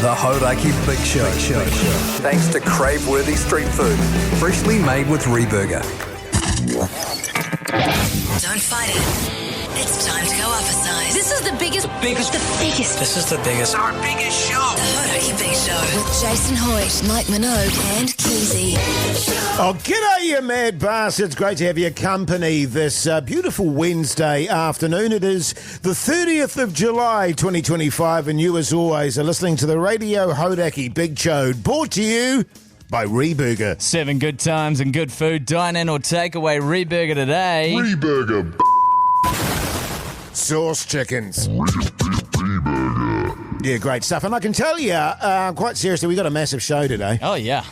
The Hauraki Big Show. Thanks to crave-worthy street food, freshly made with Reburger. Don't fight it. It's time to go up a size. This is the biggest. This is the biggest. Our biggest show. The Hauraki Big Show. With Jason Hoyte, Mike Minogue and Keyzie. Oh, g'day, you mad bastards. Great to have your company this beautiful Wednesday afternoon. It is the 30th of July, 2025, and you, as always, are listening to the Radio Hauraki Big Show, brought to you by Reburger. 7 good times and good food. Dine in or take away. Reburger today. Reburger. Sauce chickens. Yeah, great stuff. And I can tell you, quite seriously, we've got a massive show today. Oh, yeah.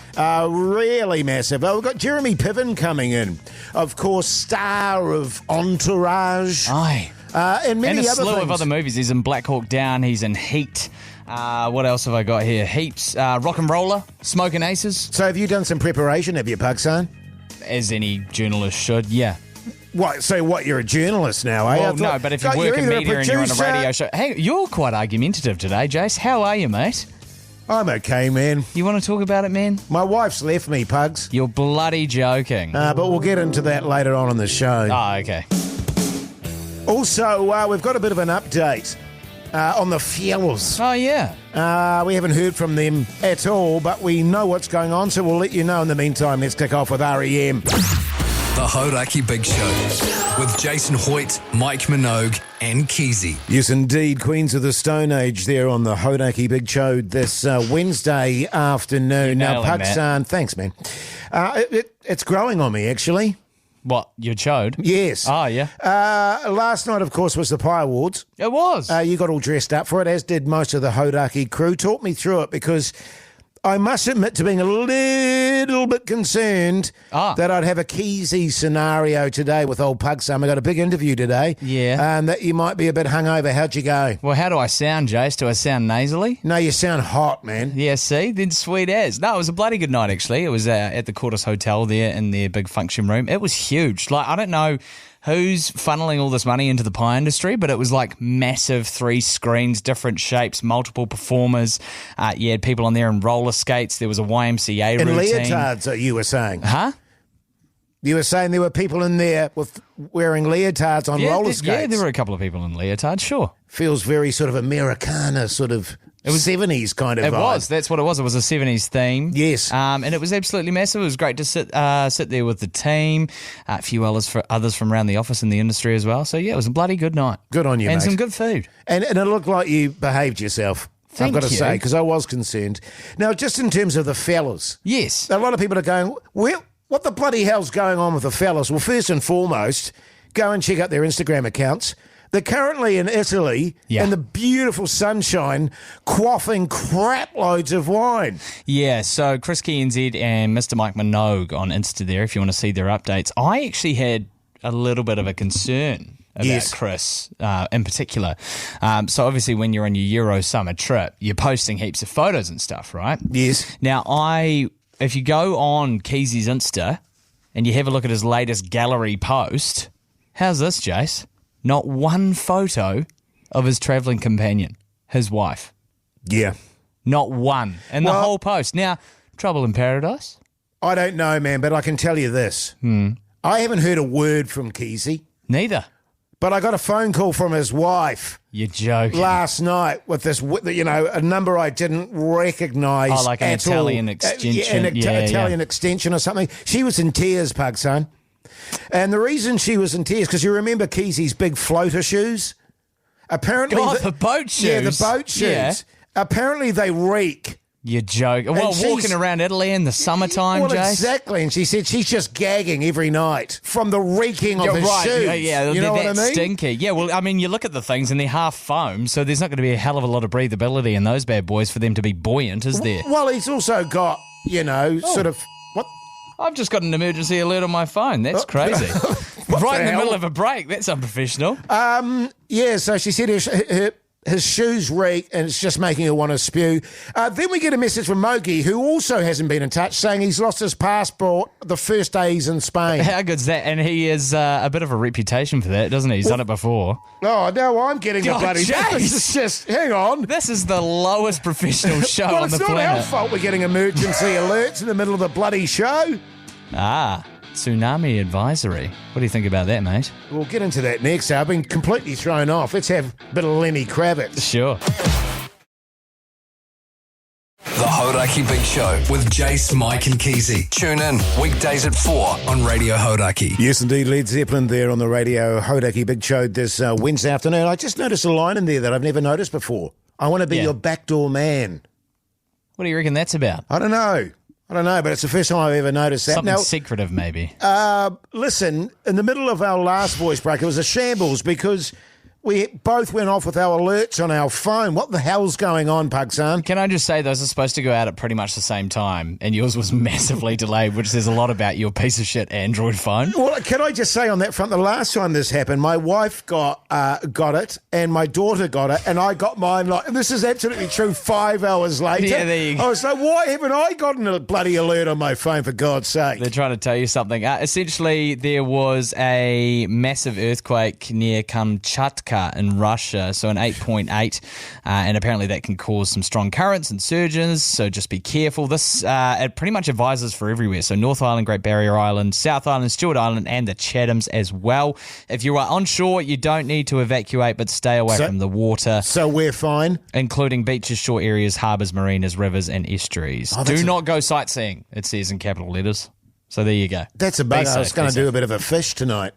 Really massive. We've got Jeremy Piven coming in. Of course, star of Entourage. Aye. And many and a other slew things. of other movies. He's in Black Hawk Down. He's in Heat. What else have I got here? Heaps. Rock and Roller. Smoking Aces. So have you done some preparation, have you, Pugson? As any journalist should, yeah. What? So what, you're a journalist now, eh? Well, no, but if you work in media and you're on a radio show... Hey, you're quite argumentative today, Jase. How are you, mate? I'm okay, man. You want to talk about it, man? My wife's left me, Pugs. You're bloody joking. But we'll get into that later on in the show. Oh, okay. Also, we've got a bit of an update on the flellas. Oh, yeah. We haven't heard from them at all, but we know what's going on, so we'll let you know. In the meantime, let's kick off with REM. The Hauraki Big Show with Jason Hoyte, Mike Minogue and Keyzie. Yes, indeed. Queens of the Stone Age there on the Hauraki Big Show this Wednesday afternoon. Now, Pakistan, thanks, man. It's growing on me, actually. What, your chode? Yes. Oh, yeah. Last night, of course, was the Pie Awards. It was. You got all dressed up for it, as did most of the Hauraki crew. Talk me through it, because I must admit to being a little bit concerned that I'd have a Keyzie scenario today with old Pugsum. I got a big interview today. Yeah. That you might be a bit hungover. How'd you go? Well, how do I sound, Jase? Do I sound nasally? No, you sound hot, man. Yeah, see? Then sweet as. No, it was a bloody good night, actually. It was at the Quartus Hotel there in their big function room. It was huge. Like, I don't know who's funneling all this money into the pie industry, but it was like massive 3 screens, different shapes, multiple performers. You had people on there in roller skates. There was a YMCA in routine. Leotards, you were saying. Huh? You were saying there were people in there with wearing leotards on roller skates. Yeah, there were a couple of people in leotards, sure. Feels very sort of Americana, sort of... It was 70s kind of vibe. It was. That's what it was. It was a 70s theme. Yes. And it was absolutely massive. It was great to sit there with the team, a few others from around the office and the industry as well. So, yeah, it was a bloody good night. Good on you, and mate. some good food. And it looked like you behaved yourself, I've got to say, because I was concerned. Now, just in terms of the fellas. Yes. A lot of people are going, well, what the bloody hell's going on with the fellas? Well, first and foremost, go and check out their Instagram accounts. They're currently in Italy in the beautiful sunshine, quaffing crap loads of wine. Yeah, so Chris Keyzie and Mr. Mike Minogue on Insta there, if you want to see their updates. I actually had a little bit of a concern about Chris in particular. So obviously when you're on your Euro summer trip, you're posting heaps of photos and stuff, right? Yes. Now, if you go on Keyzie's Insta and you have a look at his latest gallery post, how's this, Jase? Not one photo of his travelling companion, his wife. Yeah. Not one. And the whole post. Now, trouble in paradise? I don't know, man, but I can tell you this. I haven't heard a word from Keyzie. Neither. But I got a phone call from his wife. You're joking. Last night with this, a number I didn't recognise. Oh, like an Italian extension. Italian extension or something. She was in tears, Pug, son. And the reason she was in tears, because you remember Keyzie's big floater shoes? Apparently, the boat shoes. Yeah, the boat shoes. Yeah. Apparently they reek. You're joking. Well, walking around Italy in the summertime, Jase. Exactly. And she said she's just gagging every night from the reeking of his shoes. Yeah, you know what I mean? Stinky. Yeah, well, I mean, you look at the things and they're half foam, so there's not going to be a hell of a lot of breathability in those bad boys for them to be buoyant, is there? Well, he's also got, sort of... What? I've just got an emergency alert on my phone. That's crazy. Right in the middle of a break. That's unprofessional. Yeah, so she said His shoes reek, and it's just making her want to spew. Then we get a message from Mogey, who also hasn't been in touch, saying he's lost his passport the first day he's in Spain. How good's that? And he has a bit of a reputation for that, doesn't he? He's done it before. Oh, no, I'm getting the bloody... Jase! This is just... Hang on. This is the lowest professional show on the planet. Well, it's not our fault we're getting emergency alerts in the middle of the bloody show. Tsunami advisory. What do you think about that, mate? We'll get into that next. I've been completely thrown off. Let's have a bit of Lenny Kravitz. Sure. The Hauraki Big Show with Jase, Mike and Keyzie. Tune in weekdays at 4 on Radio Hauraki. Yes, indeed. Led Zeppelin there on the Radio Hauraki Big Show this Wednesday afternoon. I just noticed a line in there that I've never noticed before. I want to be your backdoor man. What do you reckon that's about? I don't know, but it's the first time I've ever noticed that. Something secretive, maybe. Listen, in the middle of our last voice break, it was a shambles because we both went off with our alerts on our phone. What the hell's going on, Pugson? Can I just say those are supposed to go out at pretty much the same time, and yours was massively delayed, which says a lot about your piece of shit Android phone. Well, can I just say on that front, the last time this happened, my wife got it, and my daughter got it, and I got mine. Like, this is absolutely true. 5 hours later, Yeah, there you go. I was like, why haven't I gotten a bloody alert on my phone? For God's sake! They're trying to tell you something. Essentially, there was a massive earthquake near Kamchatka in Russia, so an 8.8, and apparently that can cause some strong currents and surges, so just be careful. This it pretty much advises for everywhere, so North Island, Great Barrier Island, South Island, Stewart Island, and the Chathams as well. If you are on shore, you don't need to evacuate, but stay away from the water. So we're fine? Including beaches, shore areas, harbours, marinas, rivers, and estuaries. Do not go sightseeing, it says in capital letters. So there you go. That's a bug. I was going to do a bit of a fish tonight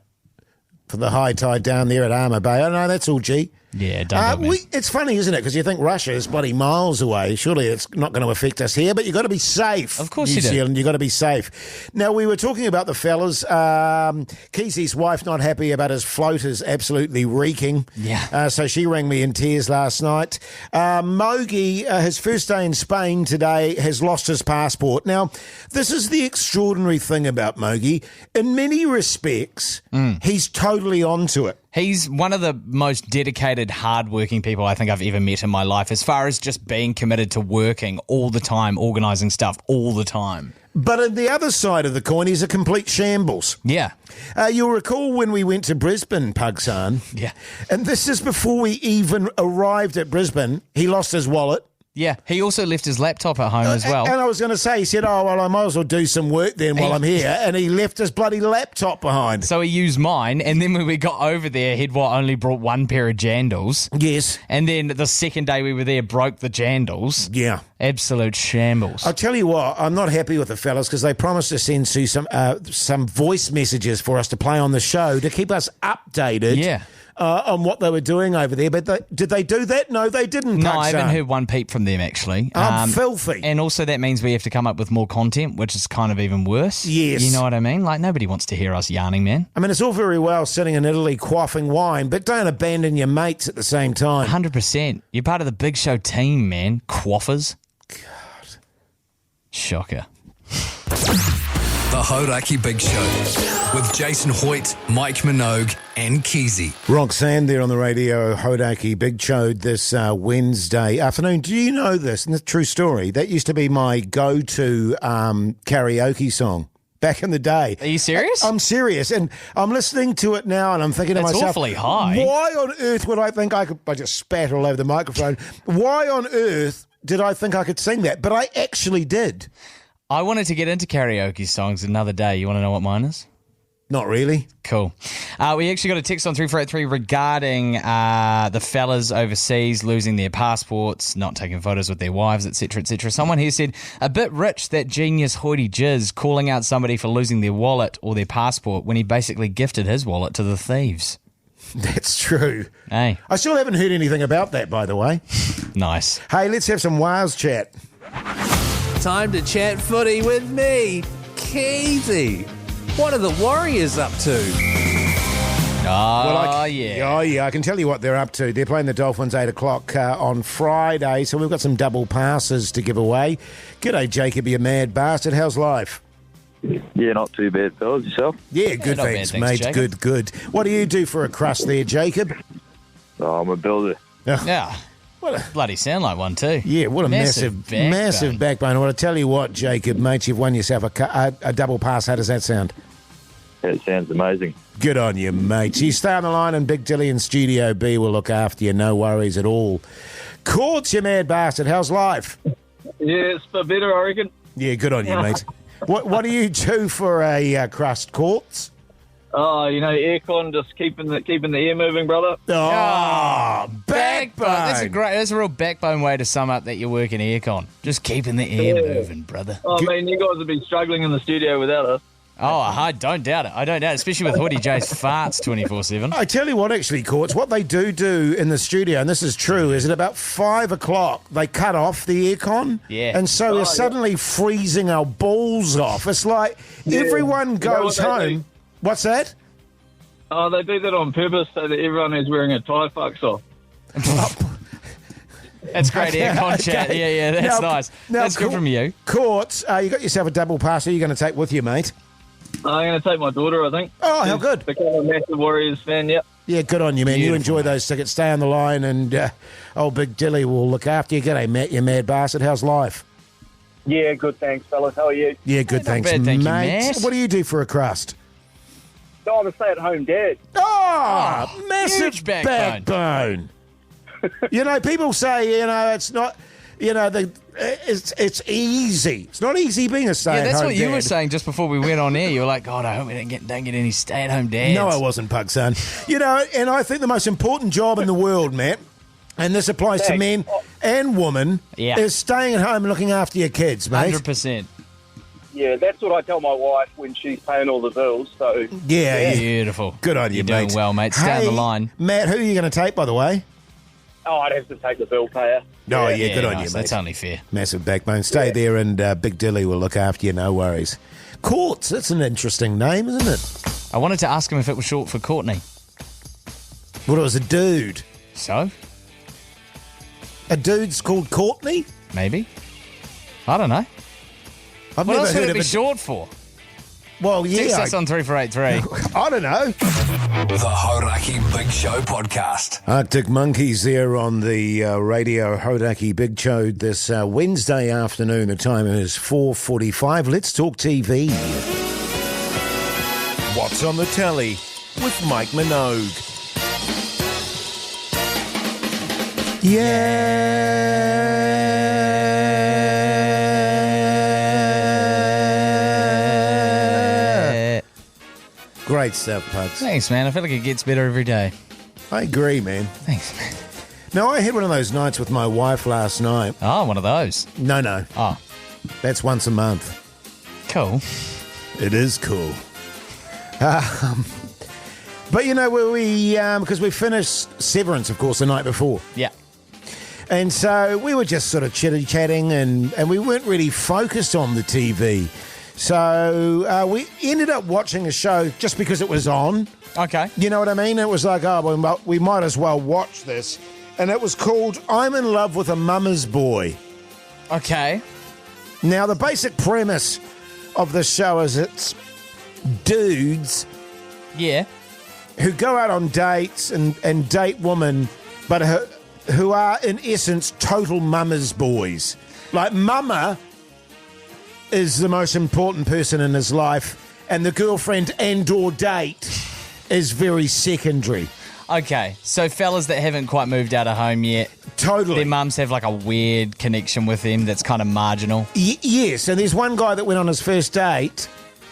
for the high tide down there at Armour Bay. Oh, no, that's all G. Yeah, don't do it. It's funny, isn't it? Because you think Russia is bloody miles away. Surely it's not going to affect us here, but you've got to be safe. Of course New you do. Zealand, you've got to be safe. Now, we were talking about the fellas. Keizie's wife not happy about his floaters absolutely reeking. Yeah. So she rang me in tears last night. Mogey, his first day in Spain today, has lost his passport. Now, this is the extraordinary thing about Mogey. In many respects, he's totally onto it. He's one of the most dedicated, hard-working people I think I've ever met in my life, as far as just being committed to working all the time, organising stuff all the time. But on the other side of the coin, he's a complete shambles. Yeah. You'll recall when we went to Brisbane, Pugsan. Yeah. And this is before we even arrived at Brisbane. He lost his wallet. Yeah, he also left his laptop at home as well. And I was going to say, he said, oh, well, I might as well do some work then while I'm here. And he left his bloody laptop behind. So he used mine, and then when we got over there, he'd only brought one pair of jandals. Yes. And then the second day we were there, broke the jandals. Yeah. Absolute shambles. I'll tell you what, I'm not happy with the fellas because they promised to send Sue some voice messages for us to play on the show to keep us updated. Yeah. On what they were doing over there. But did they do that? No, they didn't. No, I haven't heard one peep from them, actually. I'm filthy. And also that means we have to come up with more content, which is kind of even worse. Yes. You know what I mean? Like, nobody wants to hear us yarning, man. I mean, it's all very well sitting in Italy quaffing wine, but don't abandon your mates at the same time. 100%. You're part of the Big Show team, man. Quaffers. God. Shocker. The Hauraki Big Show with Jason Hoyte, Mike Minogue and Keyzie. Roxanne there on the Radio Hauraki Big Show this Wednesday afternoon. Do you know this? And it's a true story. That used to be my go-to karaoke song back in the day. Are you serious? I'm serious. And I'm listening to it now and I'm thinking to That's myself, awfully high. Why on earth would I think I could... I just spat all over the microphone. Why on earth did I think I could sing that? But I actually did. I wanted to get into karaoke songs another day. You want to know what mine is? Not really. Cool. We actually got a text on 3483 regarding the fellas overseas losing their passports, not taking photos with their wives, etc., etc. Someone here said, a bit rich, that genius Hoyte Jizz calling out somebody for losing their wallet or their passport when he basically gifted his wallet to the thieves. That's true. Hey. I still haven't heard anything about that, by the way. Nice. Hey, let's have some Wales chat. Time to chat footy with me, Keyzie. What are the Warriors up to? Yeah. I can tell you what they're up to. They're playing the Dolphins 8 o'clock on Friday, so we've got some double passes to give away. G'day, Jacob, you mad bastard. How's life? Yeah, not too bad, fellas. Yourself? Yeah, good, not bad, thanks, thanks, mate. Jacob. Good. What do you do for a crust there, Jacob? Oh, I'm a builder. Yeah. What a, Bloody sound like one too. yeah, what a massive backbone. Well, I tell you what, Jacob, mate, you've won yourself a double pass. How does that sound? It sounds amazing. Good on you, mate. You stay on the line and Big Dilly in Studio B will look after you. No worries at all. Courts, you mad bastard. How's life? Yeah, it's for better, I reckon. Yeah, good on you, mate. What do you do for a crust, Courts? Oh, aircon, just keeping the air moving, brother. Oh, backbone. That's a real backbone way to sum up that you're working aircon. Just keeping the air moving, brother. Oh, man, you guys would be struggling in the studio without us. Oh, I don't doubt it. Especially with Hoodie Jase farts 24/7. I tell you what, actually, Courts, what they do in the studio, and this is true, is at about 5 o'clock, they cut off the aircon. Yeah. And so we're suddenly freezing our balls off. It's like everyone goes home. What's that? Oh, they do that on purpose so that everyone who's wearing a tie fucks off. That's great aircon chat. Yeah, that's nice. That's good from you. Courts, you got yourself a double pass. Who are you going to take with you, mate? I'm going to take my daughter, I think. Oh, how good. Become a massive Warriors fan, yep. Yeah, good on you, man. Beautiful, you enjoy those tickets. Stay on the line and old Big Dilly will look after you. G'day, Matt, you mad bastard. How's life? Yeah, good, thanks, fellas. How are you? Yeah, good, Not thanks, bad, thank you, mate. Matt. What do you do for a crust? No, I'm a stay-at-home dad. Oh, massive huge backbone. People say, it's not, it's easy. It's not easy being a stay-at-home Yeah, that's what dad. you were saying just before we went on air. You were like, God, I hope we don't get any stay-at-home dads. No, I wasn't, Pug Son. And I think the most important job in the world, Matt, and this applies to men and women, is staying at home and looking after your kids, mate. 100%. Yeah, that's what I tell my wife when she's paying all the bills. So Yeah. Beautiful. Good on you, You're mate. doing well, mate. Stay on the line. Matt, who are you going to take, by the way? Oh, I'd have to take the bill payer. Oh, yeah, good on nice. you, mate. That's only fair. Massive backbone. Stay there and Big Dilly will look after you, no worries. Courts, that's an interesting name, isn't it? I wanted to ask him if it was short for Courtney. Well, it was a dude. So? A dude's called Courtney? Maybe. I don't know. I've What never else would heard it of be a... short for? Well, Text yeah. us on 3483. I don't know. The Hauraki Big Show podcast. Arctic Monkeys there on the Radio Hauraki Big Show this Wednesday afternoon. The time is 4:45. Let's talk TV. What's on the telly with Mike Minogue. Great stuff, Pugs. Thanks, man. I feel like it gets better every day. I agree, man. Thanks, man. Now, I had one of those nights with my wife last night. Oh, one of those. No. Oh, That's once a month. cool. It is cool. But, because we finished Severance, of course, the night before. Yeah. And so we were just sort of chitty-chatting and we weren't really focused on the TV. So we ended up watching a show just because it was on. Okay. You know what I mean? It was like, well, we might as well watch this. And it was called I'm in Love with a Mama's Boy. Okay. Now, the basic premise of this show is it's dudes Yeah. who go out on dates and date women, but who are, in essence, total mama's boys. Like, mama is the most important person in his life, and the girlfriend and or date is very secondary. Okay. So fellas that haven't quite moved out of home yet, Totally. their mums have like a weird connection with them that's kind of marginal. Yes, and there's one guy that went on his first date,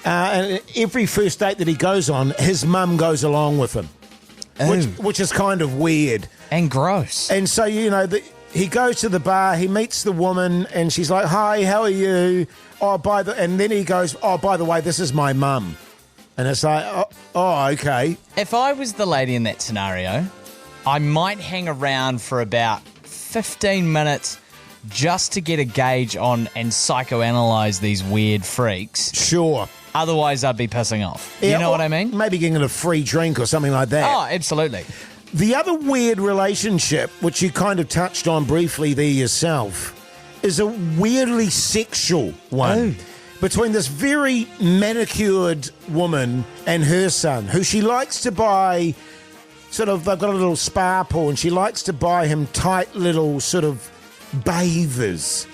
and every first date that he goes on, his mum goes along with him, which is kind of weird. And gross. And so, he goes to the bar, he meets the woman, and she's like, hi, how are you? And then he goes, by the way, this is my mum. And it's like, oh, okay. If I was the lady in that scenario, I might hang around for about 15 minutes just to get a gauge on and psychoanalyze these weird freaks. Sure. Otherwise, I'd be pissing off. Yeah, You know or what I mean? Maybe getting a free drink or something like that. Oh, absolutely. The other weird relationship, which you kind of touched on briefly there yourself, is a weirdly sexual one between this very manicured woman and her son, who she likes to buy they've got a little spa pool, and she likes to buy him tight little sort of bathers.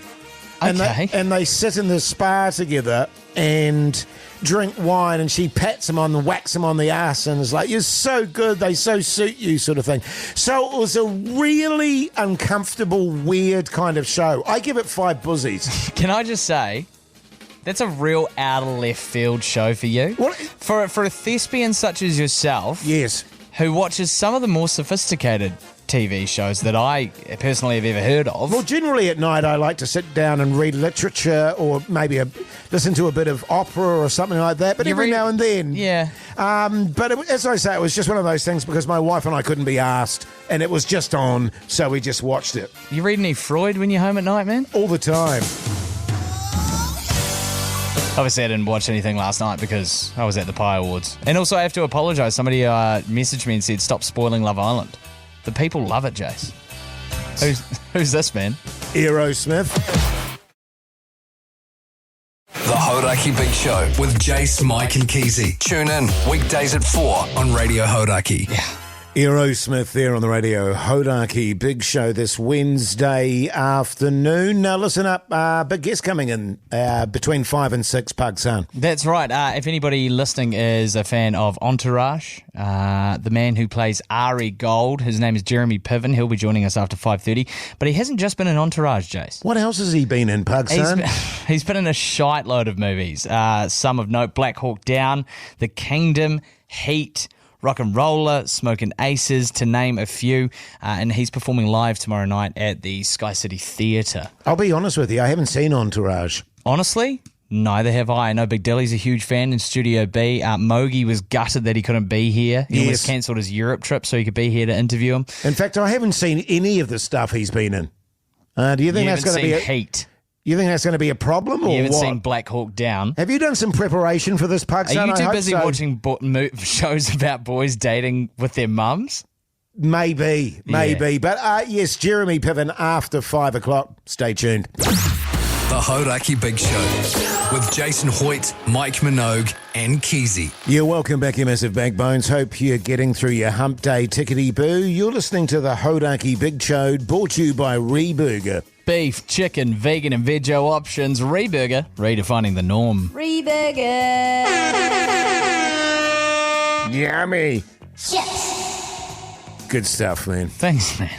Okay. And they sit in the spa together and drink wine, and she pats him on and whacks him on the ass and is like, "You're so good, they so suit you," sort of thing. So it was a really uncomfortable, weird kind of show. I give it 5 buzzies. Can I just say, that's a real out of left field show for you. What? For a thespian such as yourself, Yes. who watches some of the more sophisticated TV shows that I personally have ever heard of. Well, generally at night I like to sit down and read literature or maybe listen to a bit of opera or something like that, but every now and then. Yeah. As I say, it was just one of those things because my wife and I couldn't be asked, and it was just on, so we just watched it. You read any Freud when you're home at night, man? All the time. Obviously, I didn't watch anything last night because I was at the Pie Awards. And also, I have to apologise. Somebody messaged me and said, "Stop spoiling Love Island." The people love it, Jase. Who's this, man? Aerosmith. The Hauraki Big Show with Jase, Mike and Keyzie. Tune in weekdays at 4 on Radio Hauraki. Yeah. Aerosmith there on the Radio Hauraki Big Show this Wednesday afternoon. Now listen up, big guest coming in between 5 and 6, Pugs Dinner. That's right. If anybody listening is a fan of Entourage, the man who plays Ari Gold, his name is Jeremy Piven. He'll be joining us after 5:30. But he hasn't just been in Entourage, Jase. What else has he been in, Pugs Dinner? He's been in a shite load of movies. Some of note: Black Hawk Down, The Kingdom, Heat, Rock and Roller, Smoking Aces, to name a few. And he's performing live tomorrow night at the Sky City Theatre. I'll be honest with you, I haven't seen Entourage. Honestly, neither have I. I know Big Dilly's a huge fan in Studio B. Mogey was gutted that he couldn't be here. He almost cancelled his Europe trip so he could be here to interview him. In fact, I haven't seen any of the stuff he's been in. Do you think that's going to be Heat? You think that's going to be a problem, or you haven't what? seen Black Hawk Down? Have you done some preparation for this, Pugs? Are you too busy watching shows about boys dating with their mums? Maybe. But yes, Jeremy Piven after 5 o'clock. Stay tuned. The Hauraki Big Show with Jason Hoyte, Mike Minogue and Keyzie. Yeah, welcome back, you massive backbones. Hope you're getting through your hump day tickety-boo. You're listening to the Hauraki Big Show, brought to you by Reburger. Beef, chicken, vegan and veggie options. Reburger, redefining the norm. Reburger. Yummy. Yes. Good stuff, man. Thanks, man.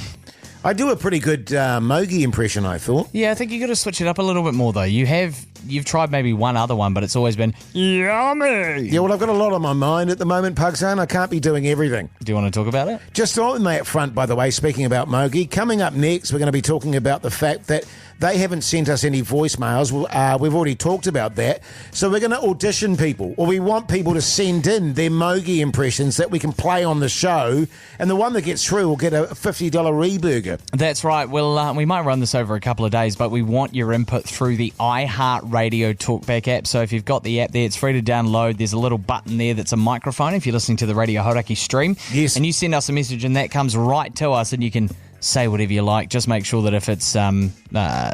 I do a pretty good Mogey impression, I thought. Yeah, I think you got to switch it up a little bit more, though. You've tried maybe one other one, but it's always been yummy. Yeah, well, I've got a lot on my mind at the moment, Pugs, and I can't be doing everything. Do you want to talk about it? Just on that front, by the way, speaking about Mogey, coming up next, we're going to be talking about the fact that they haven't sent us any voicemails. We've already talked about that. So we're going to audition people, or we want people to send in their Mogey impressions that we can play on the show, and the one that gets through will get a $50 Reburger. That's right. Well, we might run this over a couple of days, but we want your input through the iHeartRadio Talkback app. So if you've got the app there, it's free to download. There's a little button there that's a microphone if you're listening to the Radio Hauraki stream. Yes. And you send us a message and that comes right to us and you can say whatever you like. Just make sure that if it's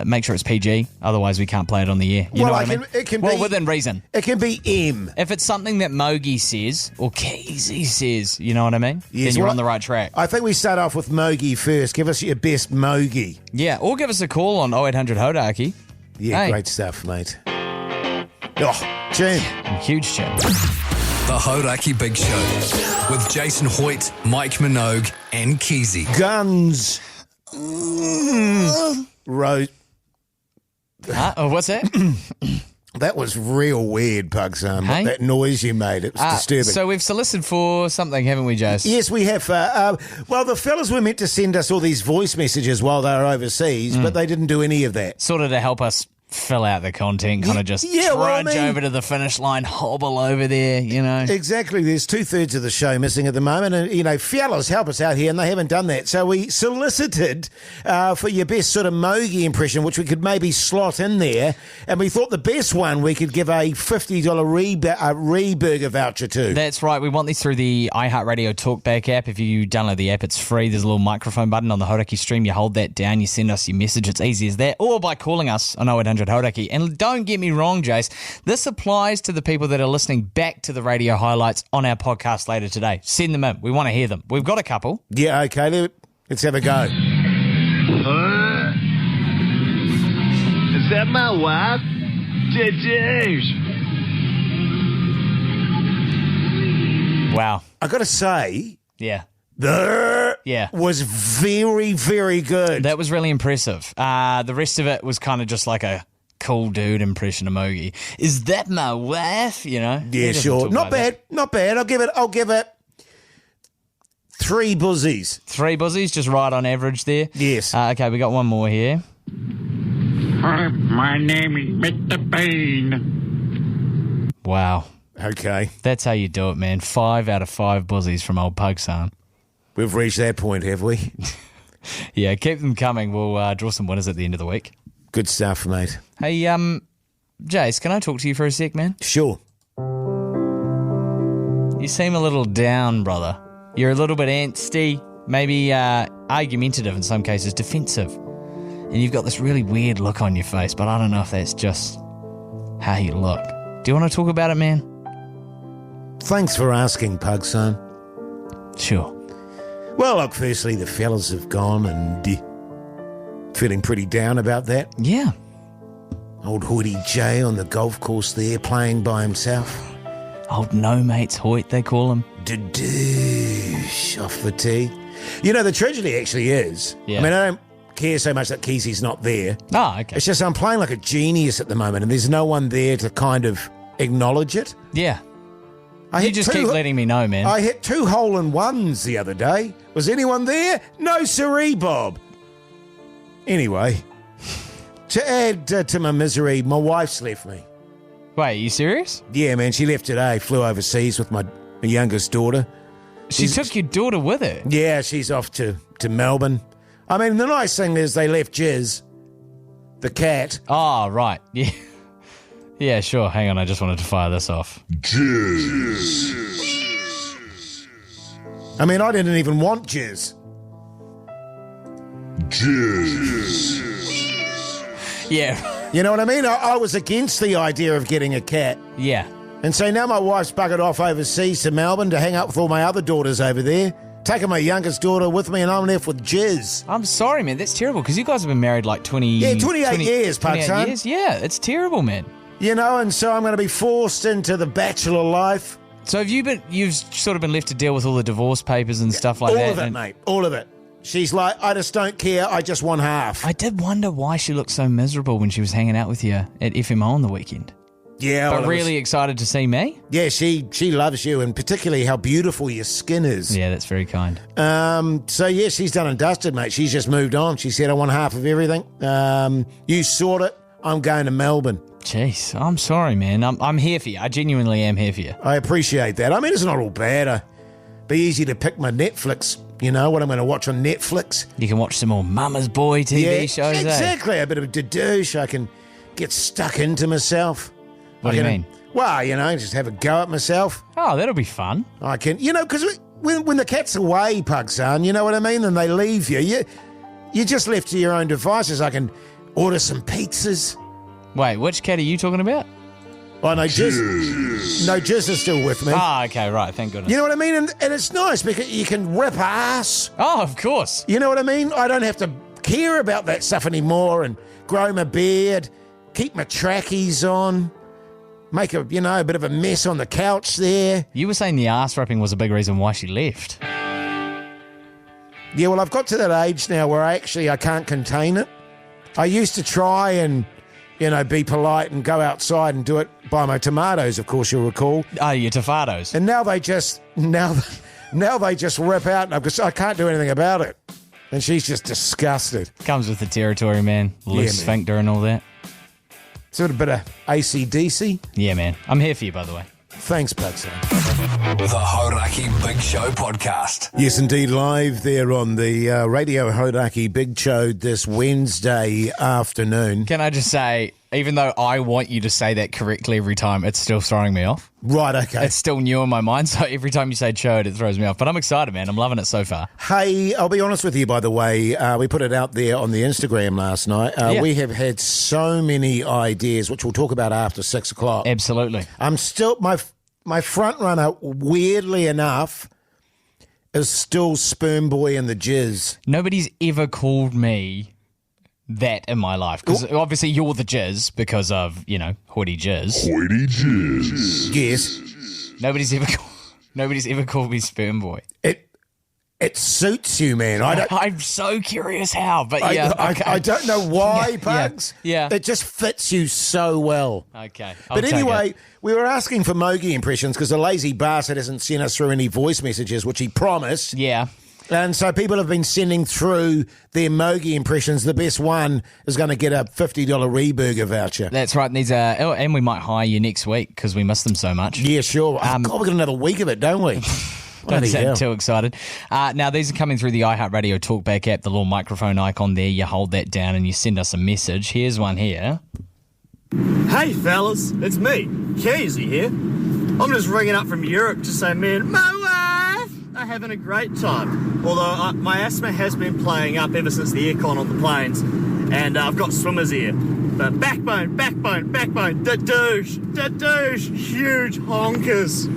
make sure it's PG. Otherwise, we can't play it on the air. You know what I mean? It can well, be, within reason. It can be M. If it's something that Mogey says or Keyzie says, you know what I mean? Yes, then you're on the right track. I think we start off with Mogey first. Give us your best Mogey. Yeah, or give us a call on 0800 Hauraki. Yeah, Hey. Great stuff, mate. Oh, tune. Huge tune. The Hauraki Big Show with Jason Hoyte, Mike Minogue and Keyzie. Guns. Road. What's that? That was real weird, Pugs. Hey? That noise you made. It was disturbing. So we've solicited for something, haven't we, Jase? Yes, we have. Well, the fellas were meant to send us all these voice messages while they were overseas, but they didn't do any of that. Sort of to help us fill out the content, kind of just trudge over to the finish line, hobble over there, you know. Exactly. There's 2/3 of the show missing at the moment, and, you know, fellas, help us out here, and they haven't done that. So we solicited for your best sort of Mogey impression, which we could maybe slot in there, and we thought the best one we could give a $50 Reburger voucher to. That's right. We want these through the iHeartRadio Talkback app. If you download the app, it's free. There's a little microphone button on the Hauraki stream. You hold that down, you send us your message. It's easy as that. Or by calling us on 0800 1300 Hauraki. And don't get me wrong, Jase, this applies to the people that are listening back to the radio highlights on our podcast later today. Send them in. We want to hear them. We've got a couple. Yeah, okay. Let's have a go. Is that my wife? Wow. I got to say, Yeah. the was very, very good. That was really impressive. The rest of it was kind of just like a cool dude impression of Mogey. Is that my wife? You know? Yeah, sure. Not bad. Not bad. I'll give it 3 buzzies. 3 buzzies, just right on average there. Yes. Okay, we got one more here. My name is Mr. Bean. Wow. Okay. That's how you do it, man. 5 out of 5 buzzies from old Pugs Dinner. We've reached that point, have we? Yeah, keep them coming. We'll draw some winners at the end of the week. Good stuff, mate. Hey, Jase, can I talk to you for a sec, man? Sure. You seem a little down, brother. You're a little bit angsty, maybe argumentative in some cases, defensive. And you've got this really weird look on your face, but I don't know if that's just how you look. Do you want to talk about it, man? Thanks for asking, Pug son. Sure. Well, look, firstly, the fellas have gone and feeling pretty down about that. Yeah. Old Hoyte J on the golf course there playing by himself. Old no mates Hoyte, they call him. Dadoosh off the tee. You know, the tragedy actually is, Yeah. I mean, I don't care so much that Keysie's not there. Oh, okay. It's just I'm playing like a genius at the moment and there's no one there to kind of acknowledge it. Yeah. I You hit just keep letting me know, man. I hit 2 hole-in-ones the other day. Was anyone there? No siree, Bob. Anyway, to add to my misery, my wife's left me. Wait, are you serious? Yeah, man, she left today, flew overseas with my youngest daughter. She took your daughter with her? Yeah, she's off to Melbourne. I mean, the nice thing is they left Jase, the cat. Oh, right. Yeah. Yeah, sure. Hang on, I just wanted to fire this off. I mean, I didn't even want Jase. Yeah. You know what I mean? I was against the idea of getting a cat. Yeah. And so now my wife's buggered off overseas to Melbourne to hang out with all my other daughters over there. Taking my youngest daughter with me and I'm left with Jase. I'm sorry, man. That's terrible because you guys have been married like 28 years, Pugs, 28 son. years? Yeah, it's terrible, man. You know, and so I'm going to be forced into the bachelor life. So you've sort of been left to deal with all the divorce papers and stuff like that? All of it, mate. All of it. She's like, I just don't care. I just want half. I did wonder why she looked so miserable when she was hanging out with you at FMO on the weekend. Yeah. But really excited to see me? Yeah, she loves you and particularly how beautiful your skin is. Yeah, that's very kind. So, yeah, she's done and dusted, mate. She's just moved on. She said, I want half of everything. You sort it. I'm going to Melbourne. Jeez, I'm sorry, man. I'm here for you. I genuinely am here for you. I appreciate that. I mean, it's not all bad. It'd be easy to pick my Netflix, you know, what I'm going to watch on Netflix. You can watch some more Mama's Boy TV shows, Exactly. A bit of a dadoosh. I can get stuck into myself. What do you mean? Well, you know, just have a go at myself. Oh, that'll be fun. I can, you know, because when the cat's away, Pug son, you know what I mean? And they leave you. You're just left to your own devices. I can order some pizzas. Wait, which cat are you talking about? Oh, no, Jase. No, Jase is still with me. Ah, okay, right. Thank goodness. You know what I mean? And it's nice because you can rip ass. Oh, of course. You know what I mean? I don't have to care about that stuff anymore and grow my beard, keep my trackies on, make a bit of a mess on the couch there. You were saying the ass ripping was a big reason why she left. Yeah, well, I've got to that age now where I can't contain it. I used to try and, be polite and go outside and do it by my tomatoes, of course, you'll recall. Oh, your tofados. And now they just rip out and I can't do anything about it. And she's just disgusted. Comes with the territory, man. Loose sphincter and all that. Sort of a bit of AC/DC. Yeah, man. I'm here for you, by the way. Thanks, Pugs. The Hauraki Big Show podcast. Yes, indeed, live there on the Radio Hauraki Big Show this Wednesday afternoon. Can I just say, Even though I want you to say that correctly every time, it's still throwing me off. Right, okay. It's still new in my mind, so every time you say chode, it throws me off. But I'm excited, man. I'm loving it so far. Hey, I'll be honest with you, by the way. We put it out there on the Instagram last night. We have had so many ideas, which we'll talk about after 6 o'clock. Absolutely. I'm still, my front runner, weirdly enough, is still Sperm Boy and the Jizz. Nobody's ever called me that in my life, because obviously you're the Jizz because of, Hoyte Jizz. Hoyte Jizz. Yes. Nobody's ever called me Sperm Boy. It suits you, man. I'm so curious how, but I don't know why, Pugs. Yeah. It just fits you so well. Okay. But anyway, we were asking for Mogey impressions because the lazy bastard hasn't sent us through any voice messages, which he promised. Yeah. And so people have been sending through their Mogey impressions. The best one is going to get a $50 Reburger voucher. That's right. And we might hire you next week because we miss them so much. Yeah, sure. God, we've got another week of it, don't we? Don't sound too excited. Now, these are coming through the iHeartRadio Talkback app, the little microphone icon there. You hold that down and you send us a message. Here's one here. Hey, fellas. It's me, Keyzie here. I'm just ringing up from Europe to say, man, my wife are having a great time. Although my asthma has been playing up ever since the aircon on the planes, and I've got swimmer's ear. But backbone, da douche, huge honkers.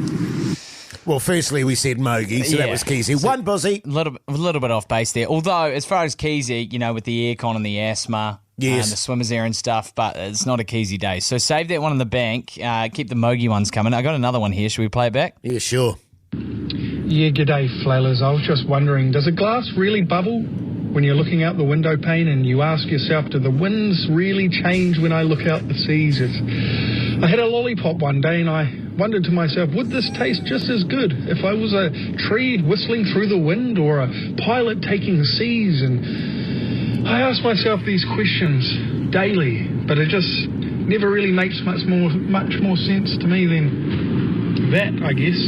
Well, firstly, we said Mogey, so that was Keyzie. One buzzy. A little bit off base there. Although, as far as Keyzie, with the aircon and the asthma, and the swimmer's ear and stuff, but it's not a Keyzie day. So save that one in the bank. Keep the Mogey ones coming. I got another one here. Should we play it back? Yeah, sure. Yeah, g'day, flellas. I was just wondering, does a glass really bubble when you're looking out the window pane and you ask yourself, do the winds really change when I look out the seas? I had a lollipop one day and I wondered to myself, would this taste just as good if I was a tree whistling through the wind or a pilot taking the seas? And I ask myself these questions daily, but it just never really makes much more sense to me than that, I guess.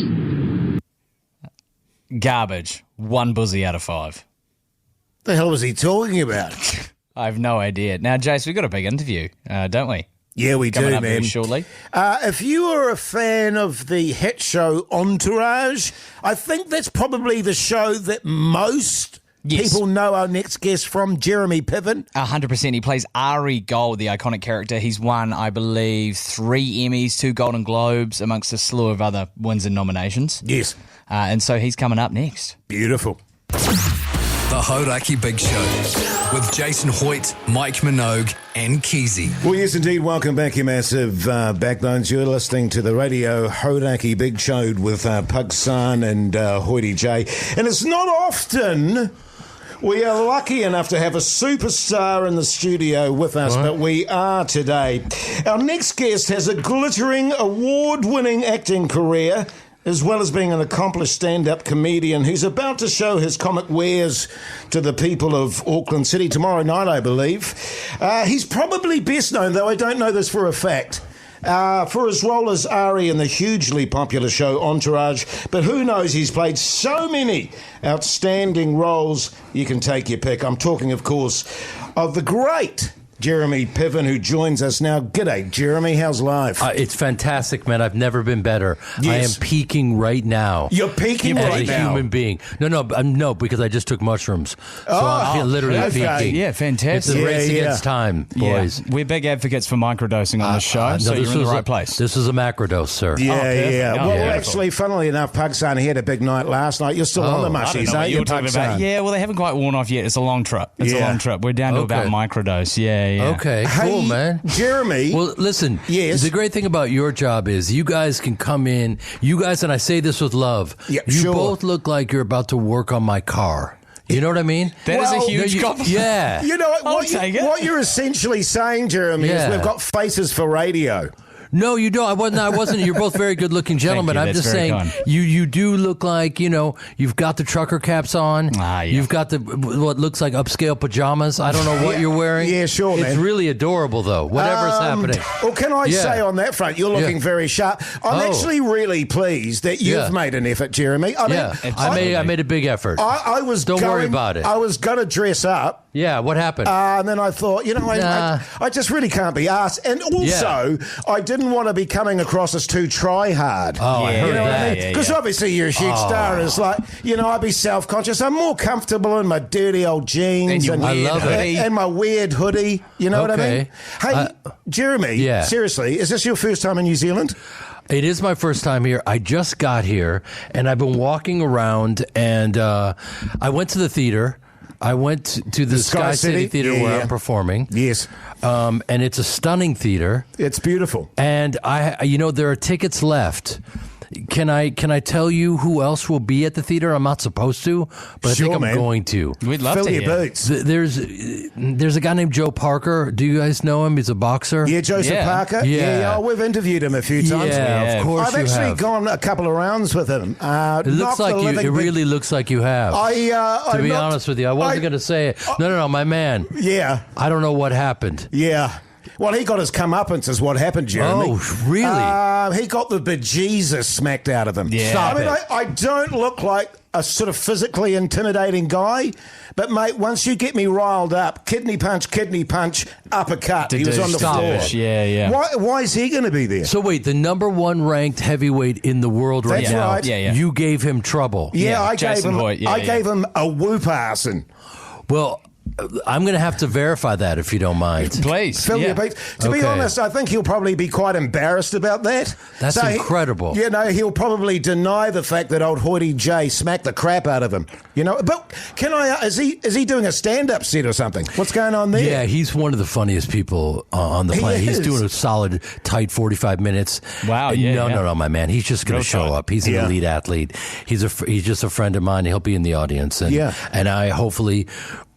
Garbage. One buzzy out of 5. The hell was he talking about? I have no idea. Now, Jase, we've got a big interview, don't we? Yeah, we Coming do, up man. very shortly. If you are a fan of the hit show Entourage, I think that's probably the show that most people know our next guest from, Jeremy Piven. 100%. He plays Ari Gold, the iconic character. He's won, I believe, 3 Emmys, 2 Golden Globes, amongst a slew of other wins and nominations. Yes. And so he's coming up next. Beautiful. The Hauraki Big Show with Jason Hoyte, Mike Minogue and Keyzie. Well, yes, indeed. Welcome back, you massive backbones. You're listening to the Radio Hauraki Big Show with Pugs and Hoyte J. And it's not often we are lucky enough to have a superstar in the studio with us, but we are today. Our next guest has a glittering, award-winning acting career, as well as being an accomplished stand-up comedian who's about to show his comic wares to the people of Auckland City tomorrow night, I believe. He's probably best known, though I don't know this for a fact, for his role as Ari in the hugely popular show Entourage. But who knows, he's played so many outstanding roles, you can take your pick. I'm talking, of course, of the great Jeremy Piven, who joins us now. G'day, Jeremy. How's life? It's fantastic, man. I've never been better. Yes. I am peaking right now. You're peaking right now? As a human being. No, because I just took mushrooms. So I'm literally peaking. Yeah, fantastic. It's a race against time, boys. Yeah. We're big advocates for microdosing on this show, so you're in the right place. This is a macrodose, sir. Yeah. Oh, well, actually, funnily enough, Pugsan, he had a big night last night. You're still on the mushies, aren't you, Pugsan? Yeah, well, they haven't quite worn off yet. It's a long trip. A long trip. We're down to about microdose. Yeah. Okay, cool, man. Jeremy. Well, listen. Yes. The great thing about your job is you guys can come in. You guys, and I say this with love. Yeah, you both look like you're about to work on my car. You know what I mean? That is a huge compliment. Yeah. You know what you're essentially saying, Jeremy, is we've got faces for radio. No, you don't. I wasn't. You're both very good-looking gentlemen. Thank you. I'm just saying, kind. you do look like, you've got the trucker caps on. Yeah. You've got what looks like upscale pajamas. I don't know what you're wearing. Yeah, sure, man. It's really adorable, though. Whatever's happening. Well, can I say on that front, you're looking very sharp. I'm actually really pleased that you've made an effort, Jeremy. I made a big effort. I was Don't worry about it. I was going to dress up Yeah, what happened? And then I thought, I just really can't be asked. And also, I didn't want to be coming across as too try-hard. Oh, I heard that. Because obviously you're a huge star, and it's like, I'd be self-conscious. I'm more comfortable in my dirty old jeans and my weird hoodie. You know what I mean? Hey, Jeremy, seriously, is this your first time in New Zealand? It is my first time here. I just got here, and I've been walking around, and I went to the theater. I went to the Sky City Theater where I'm performing. Yes. And it's a stunning theater. It's beautiful. And there are tickets left. Can I tell you who else will be at the theater? I'm not supposed to, but I think I'm going to. We'd love to hear. Fill your boots. There's a guy named Joe Parker. Do you guys know him? He's a boxer. Yeah, Joseph Parker. Yeah, we've interviewed him a few times. Yeah, of course I've actually gone a couple of rounds with him. It looks like you. It really looks like you have. To be honest with you, I wasn't going to say it. No, my man. Yeah. I don't know what happened. Yeah. Well, he got his comeuppance is what happened, Jeremy. Oh, really? He got the bejesus smacked out of him. Yeah. Stop it. I don't look like a sort of physically intimidating guy, but, mate, once you get me riled up, kidney punch, uppercut. He was on the floor. Yeah. Why is he going to be there? So, wait, the number one ranked heavyweight in the world right That's now, right. Yeah. You gave him trouble. Yeah, I Jason Hoyte. gave him a whoop-assing. Well, I'm going to have to verify that if you don't mind. Please. Fill your beats. To be honest, I think he'll probably be quite embarrassed about that. That's incredible. He'll probably deny the fact that old Hoyte J smacked the crap out of him. But is he doing a stand-up set or something? What's going on there? Yeah, he's one of the funniest people on the planet. He's doing a solid, tight 45 minutes. Wow, No, my man. He's just going to show up. He's an elite athlete. He's just a friend of mine. He'll be in the audience. And I hopefully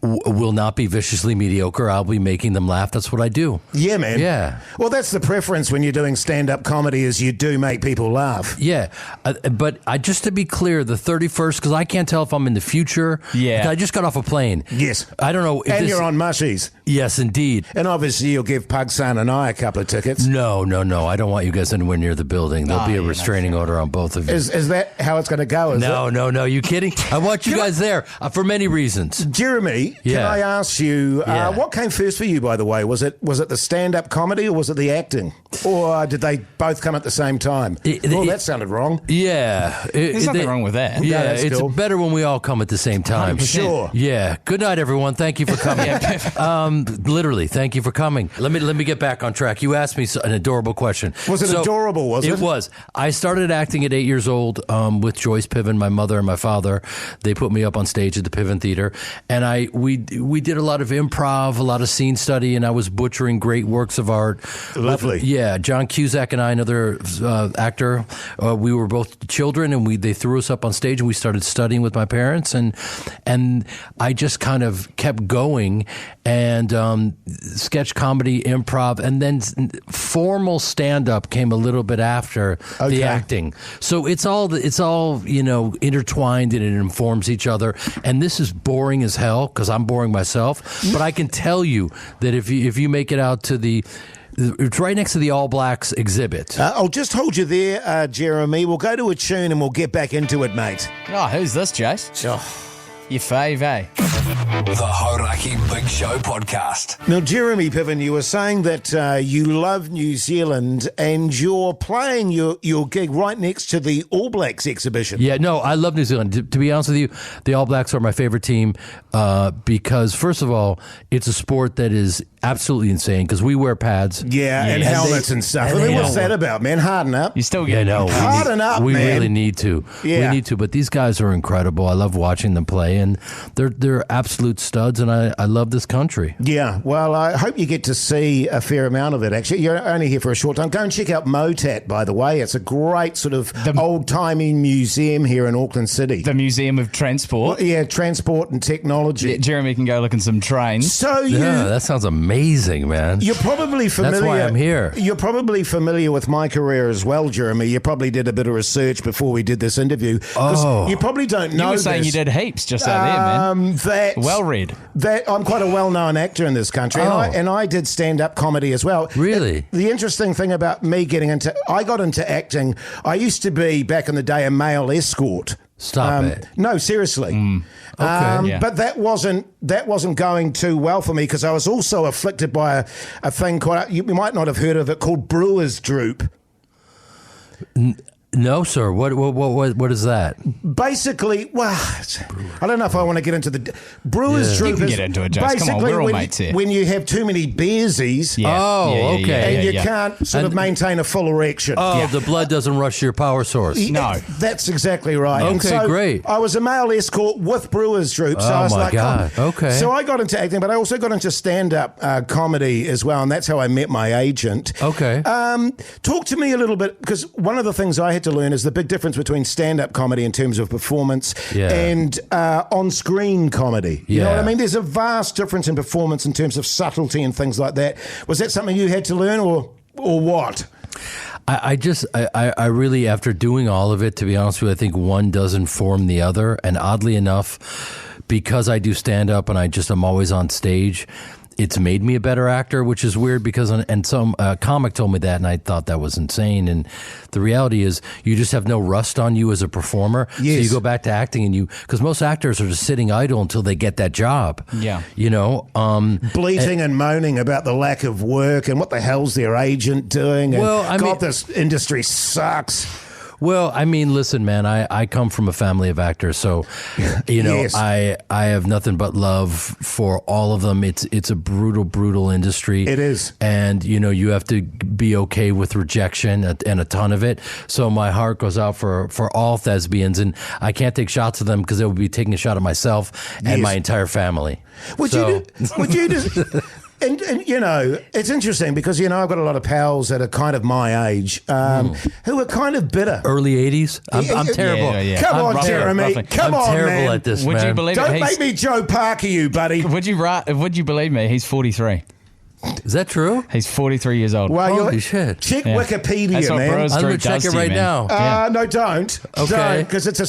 will not be viciously mediocre. I'll be making them laugh. That's what I do. Yeah, man. Yeah. Well, that's the preference when you're doing stand-up comedy is you do make people laugh. Yeah. But just to be clear, the 31st, because I can't tell if I'm in the future. Yeah. I just got off a plane. Yes. I don't know. And you're on mushies. Yes, indeed. And obviously you'll give Pugson and I a couple of tickets. No. I don't want you guys anywhere near the building. There'll be a restraining order on both of you. Is that how it's going to go? No. You kidding? I want you guys there for many reasons. Jeremy, can I ask you, what came first for you, by the way? Was it the stand-up comedy or was it the acting? Or did they both come at the same time? That sounded wrong. Yeah. There's nothing wrong with that. Yeah, it's better when we all come at the same time. 100%. Sure. Yeah. Good night, everyone. Thank you for coming. Literally, thank you for coming. Let me get back on track. You asked me an adorable question. Was it adorable, was it? It was. I started acting at 8 years old with Joyce Piven, my mother and my father. They put me up on stage at the Piven Theater. And we did a lot of improv, a lot of scene study, and I was butchering great works of art. Lovely. John Cusack and I, another actor, we were both children, and they threw us up on stage, and we started studying with my parents, and I just kind of kept going, and sketch comedy, improv, and then formal stand-up came a little bit after the acting. So it's all intertwined, and it informs each other. And this is boring as hell because I'm boring myself. But I can tell you that if you make it out to it's right next to the All Blacks exhibit. I'll just hold you there, Jeremy. We'll go to a tune and we'll get back into it, mate. Oh, who's this, Jase? Your fave, eh? The Hauraki Big Show podcast. Now, Jeremy Piven, you were saying that you love New Zealand and you're playing your gig right next to the All Blacks exhibition. Yeah, no, I love New Zealand. To be honest with you, the All Blacks are my favorite team because, first of all, it's a sport that is absolutely insane because we wear pads. Yeah, and helmets and stuff. What's that about, man? Harden up. You still get harden up, we man. We really need to. Yeah. We need to, but these guys are incredible. I love watching them play, and they're absolute studs, and I love this country. Yeah, well, I hope you get to see a fair amount of it, actually. You're only here for a short time. Go and check out Motat, by the way. It's a great sort of old-timey museum here in Auckland City. The Museum of Transport. Well, yeah, transport and technology. Yeah, Jeremy can go look in some trains. So that sounds amazing, man. You're probably familiar. That's why I'm here. You're probably familiar with my career as well, Jeremy. You probably did a bit of research before we did this interview. Oh. You probably don't know. You were saying you did heaps just out there, man. Well read. I'm quite a well-known actor in this country, and I did stand-up comedy as well. Really? The interesting thing about me I got into acting, I used to be, back in the day, a male escort. Stop it. No, seriously. Okay. But that wasn't going too well for me because I was also afflicted by a thing called, you might not have heard of it, called brewer's droop. No, sir. What is that? Basically, well, I don't know if I want to get into the brewer's droop. You can get into it, Jase. Come on, we're all mates here. When you have too many beersies, okay. and you can't sort of maintain a full erection. The blood doesn't rush to your power source. No. That's exactly right. Okay, and so great. I was a male escort with brewer's droop, so I was like, God. Okay. So I got into acting, but I also got into stand-up comedy as well, and that's how I met my agent. Okay. Talk to me a little bit, because one of the things I had to learn is the big difference between stand-up comedy in terms of performance and on-screen comedy. You know what I mean? There's a vast difference in performance in terms of subtlety and things like that. Was that something you had to learn, or what? I really, after doing all of it, to be honest with you, I think one does inform the other. And oddly enough, because I do stand-up and I'm always on stage, it's made me a better actor, which is weird because, and some comic told me that, and I thought that was insane. And the reality is, you just have no rust on you as a performer. Yes. So you go back to acting, and because most actors are just sitting idle until they get that job. Yeah. You know, bleating and moaning about the lack of work and what the hell's their agent doing. And this industry sucks. Well, I mean, listen, man, I come from a family of actors, so, you know, Yes. I have nothing but love for all of them. It's a brutal, brutal industry. It is. And, you know, you have to be okay with rejection and a ton of it. So my heart goes out for all thespians, and I can't take shots of them because they would be taking a shot at myself and my entire family. Would you just... And you know, it's interesting because, you know, I've got a lot of pals that are kind of my age who are kind of bitter. Early 80s? I'm terrible. Yeah. Come on, Jeremy. Come on, terrible man. at this, Would man. you believe Don't it? make me Joe Parker you, buddy. Would you believe me? He's 43. Is that true? He's 43 years old. Well, Holy shit. Check Yeah. Wikipedia, That's what man. Brewers I'm going Droop to check does it to you, right man. now. No, don't. Okay. Don't, because it's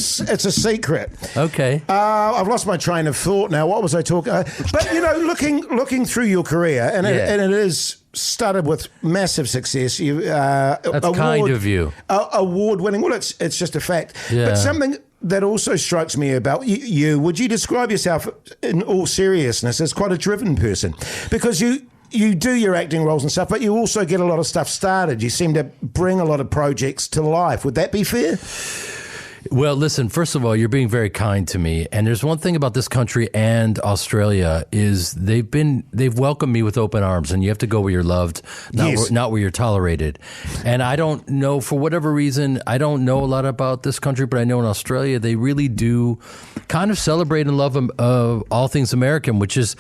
a secret. Okay. I've lost my train of thought now. What was I talking? But you know, looking through your career, and it is studded with massive success. You That's kind of you. Award winning. Well, it's just a fact. Yeah. But something that also strikes me about you, would you describe yourself in all seriousness as quite a driven person? Because you do your acting roles and stuff, but you also get a lot of stuff started. You seem to bring a lot of projects to life. Would that be fair? Well, listen, first of all, you're being very kind to me. And there's one thing about this country and Australia is they've welcomed me with open arms, and you have to go where you're loved, not where you're tolerated. And I don't know, for whatever reason, I don't know a lot about this country, but I know in Australia they really do kind of celebrate and love all things American, which is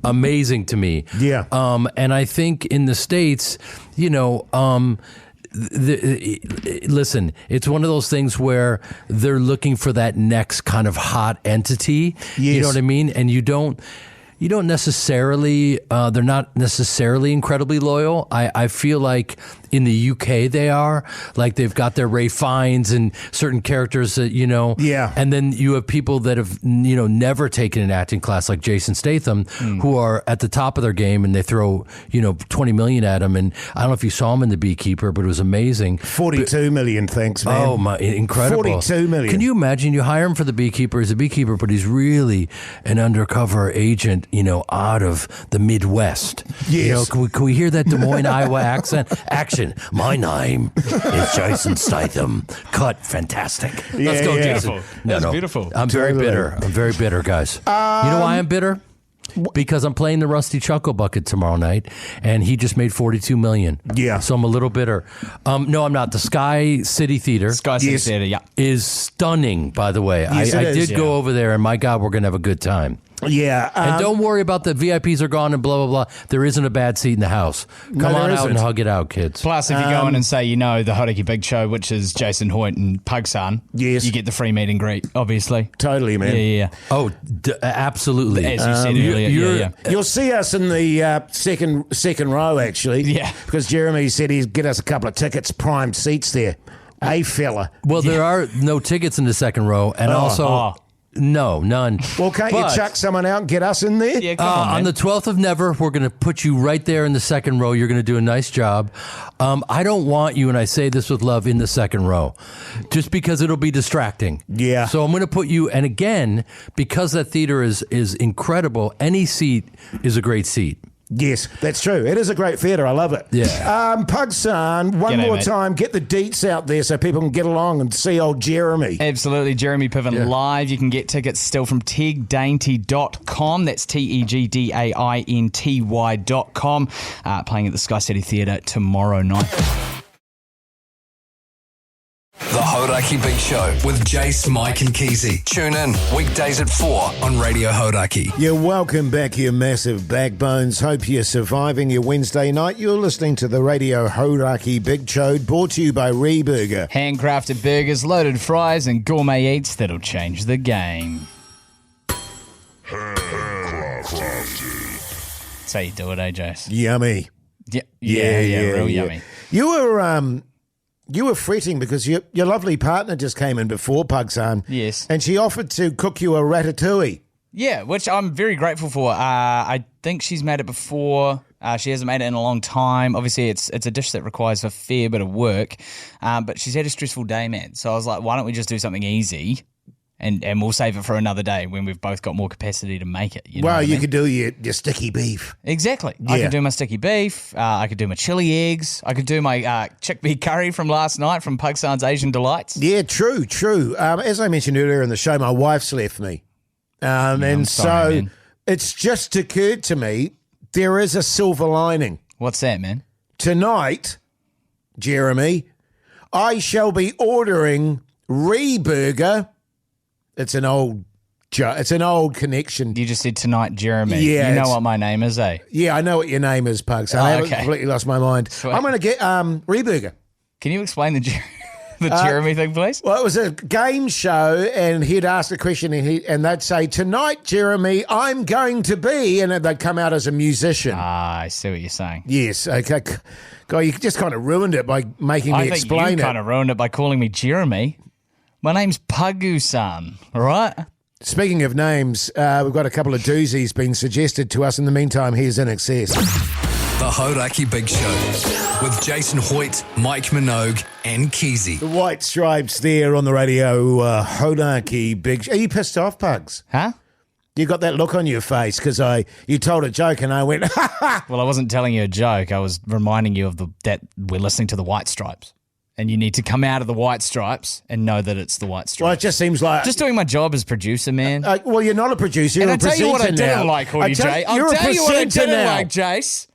amazing to me. Yeah. And I think in the States, you know, listen, it's one of those things where they're looking for that next kind of hot entity. Yes. You know what I mean? And you don't necessarily, they're not necessarily incredibly loyal. I feel like in the UK they are. Like they've got their Ray Fiennes and certain characters that, you know. Yeah. And then you have people that have, you know, never taken an acting class like Jason Statham, who are at the top of their game, and they throw, you know, 20 million at him. And I don't know if you saw him in The Beekeeper, but it was amazing. 42 million, thanks, man. Oh, my, incredible. 42 million. Can you imagine? You hire him for The Beekeeper. He's a beekeeper, but he's really an undercover agent, you know, out of the Midwest. Yes. You know, can we hear that Des Moines, Iowa accent? Action. My name is Jason Statham. Cut. Fantastic. Let's go, Jason. Beautiful. That's beautiful. I'm very bitter. I'm very bitter, guys. You know why I'm bitter? Because I'm playing the Rusty Chuckle Bucket tomorrow night, and he just made $42 million. Yeah. So I'm a little bitter. No, I'm not. The Sky City Theater. Sky City Theater, yeah. Is stunning, by the way. Yes, I it is, did go over there, and my God, we're going to have a good time. Yeah. And don't worry about the VIPs are gone and blah, blah, blah. There isn't a bad seat in the house. Come on out and hug it out, kids. Plus, if you go in and say, you know, the Hauraki Big Show, which is Jason Hoyte and Pugs Dinner, yes, you get the free meet and greet, obviously. Totally, man. Yeah. Oh, absolutely. As you said earlier, yeah. You'll see us in the second row, actually. Yeah. Because Jeremy said he'd get us a couple of tickets, prime seats there. Hey, fella. Well, there are no tickets in the second row, and also No, none. Well, can't you chuck someone out and get us in there? Yeah, come on, man. On the 12th of Never, we're going to put you right there in the second row. You're going to do a nice job. I don't want you, and I say this with love, in the second row, just because it'll be distracting. Yeah. So I'm going to put you, and again, because that theater is incredible, any seat is a great seat. Yes, that's true. It is a great theatre. I love it. Yeah. Pugs, one G'day, more mate. time. Get the deets out there so people can get along and see old Jeremy. Absolutely. Jeremy Piven live. You can get tickets still from tegdainty.com. That's tegdainty.com. Playing at the Sky City Theatre tomorrow night. The Hauraki Big Show with Jase, Mike and Keyzie. Tune in weekdays at 4 on Radio Hauraki. You're welcome back, you massive backbones. Hope you're surviving your Wednesday night. You're listening to the Radio Hauraki Big Show, brought to you by Reburger. Handcrafted burgers, loaded fries, and gourmet eats that'll change the game. That's how you do it, Jase? Yummy. Yeah, real yummy. You were fretting because your lovely partner just came in before, Pugsan. Yes. And she offered to cook you a ratatouille. Yeah, which I'm very grateful for. I think she's made it before. She hasn't made it in a long time. Obviously, it's a dish that requires a fair bit of work, but she's had a stressful day, man. So I was like, why don't we just do something easy? And we'll save it for another day when we've both got more capacity to make it. You know you could do your sticky beef. Exactly. Yeah. I could do my sticky beef. I could do my chili eggs. I could do my chickpea curry from last night from Pugsan's Asian Delights. Yeah, true. As I mentioned earlier in the show, my wife's left me. And sorry, so man. it's just occurred to me there is a silver lining. What's that, man? Tonight, Jeremy, I shall be ordering Reburger. It's an old connection. You just said tonight, Jeremy. Yeah, You know what my name is, eh? Yeah, I know what your name is, Pugs. I haven't okay. completely lost my mind. Sweet. I'm going to get Reburger. Can you explain the Jeremy thing, please? Well, it was a game show, and he'd ask a question, and they'd say, "Tonight, Jeremy, I'm going to be," and they'd come out as a musician. I see what you're saying. Yes, okay. God, you just kind of ruined it by making me explain I think you it. kind of ruined it by calling me Jeremy. My name's Pagu-san, all right? Speaking of names, we've got a couple of doozies being suggested to us. In the meantime, here's In Excess. The Hauraki Big Show with Jason Hoyte, Mike Minogue and Keyzie. The white stripes there on the radio, Hauraki Big Show. Are you pissed off, Pugs? Huh? You got that look on your face because you told a joke and I went, ha ha. Well, I wasn't telling you a joke. I was reminding you of that we're listening to the White Stripes. And you need to come out of the White Stripes and know that it's the White Stripes. Well, it just seems like... Just doing my job as producer, man. Well, you're not a producer, you're and a I'll tell you what I presenter didn't now. like, Hoyte J. I'll tell you what I didn't like, Jase,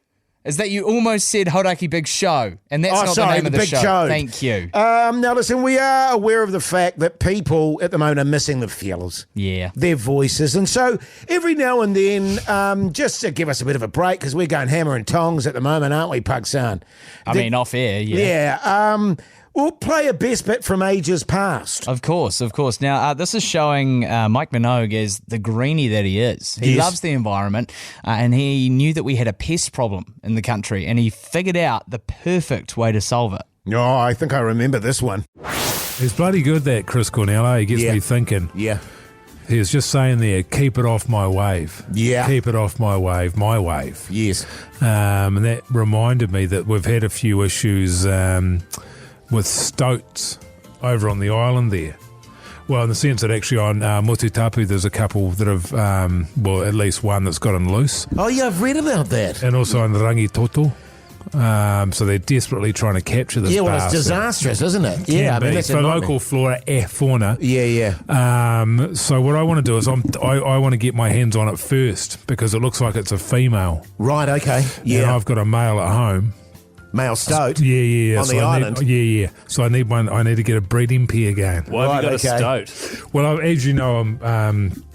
is that you almost said Hauraki Big Show. And that's not the name of the Big show. Thank you. Now, listen, we are aware of the fact that people at the moment are missing the fellas. Yeah. Their voices. And so every now and then, just to give us a bit of a break, because we're going hammer and tongs at the moment, aren't we, Pugsan? I mean, off air, yeah. Yeah. We'll play a best bit from ages past. Of course. Now, this is showing Mike Minogue as the greenie that he is. He loves the environment, and he knew that we had a pest problem in the country, and he figured out the perfect way to solve it. Oh, I think I remember this one. It's bloody good, that Chris Cornell. He gets me thinking. Yeah. He was just saying there, keep it off my wave. Yeah. Keep it off my wave, my wave. Yes. And that reminded me that we've had a few issues with stoats over on the island there. Well, in the sense that actually on Mututapu there's a couple that have, at least one that's gotten loose. Oh, yeah, I've read about that. And also in Rangitoto. So they're desperately trying to capture this well, bastard. it's disastrous, isn't it? Yeah, I mean, that's for local flora and fauna. Yeah. So what I want to do is I want to get my hands on it first because it looks like it's a female. Right, okay. Yeah. And I've got a male at home. Male stoat? Yeah. On the island? Yeah. So I need one. I need to get a breeding pair going. Why have you got a stoat? Well, as you know,